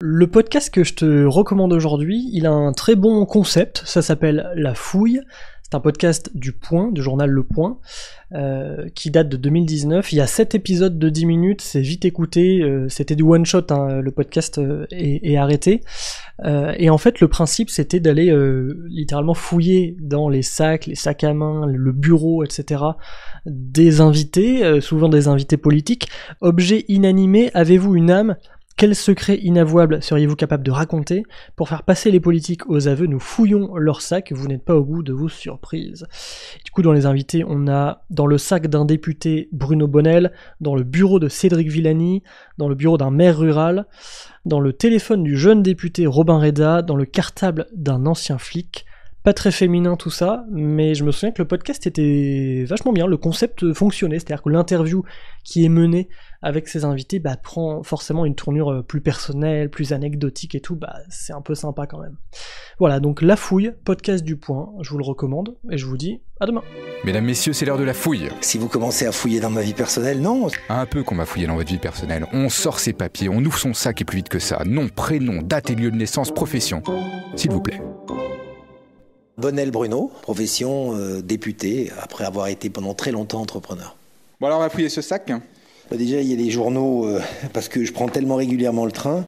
Le podcast que je te recommande aujourd'hui, il a un très bon concept, ça s'appelle La Fouille. C'est un podcast du Point, du journal Le Point, qui date de 2019. Il y a 7 épisodes de 10 minutes, c'est vite écouté, c'était du one-shot, hein, le podcast est arrêté. Et en fait, le principe, c'était d'aller littéralement fouiller dans les sacs à main, le bureau, etc., des invités, souvent des invités politiques. Objet inanimé, avez-vous une âme ? Quel secret inavouable seriez-vous capable de raconter ? Pour faire passer les politiques aux aveux, nous fouillons leur sac, vous n'êtes pas au bout de vos surprises. Du coup, dans les invités, on a dans le sac d'un député Bruno Bonnell, dans le bureau de Cédric Villani, dans le bureau d'un maire rural, dans le téléphone du jeune député Robin Reda, dans le cartable d'un ancien flic. Pas très féminin tout ça, mais je me souviens que le podcast était vachement bien, le concept fonctionnait, c'est-à-dire que l'interview qui est menée avec ses invités prend forcément une tournure plus personnelle, plus anecdotique et tout, c'est un peu sympa quand même. Voilà, donc La Fouille, podcast du Point, je vous le recommande, et je vous dis à demain. Mesdames, messieurs, c'est l'heure de la fouille. Si vous commencez à fouiller dans ma vie personnelle, non. Un peu qu'on va fouiller dans votre vie personnelle. On sort ses papiers, on ouvre son sac et plus vite que ça. Nom, prénom, date et lieu de naissance, profession. S'il vous plaît. Bonnell Bruno, profession député, après avoir été pendant très longtemps entrepreneur. Bon alors on va fouiller ce sac. Déjà il y a les journaux, parce que je prends tellement régulièrement le train.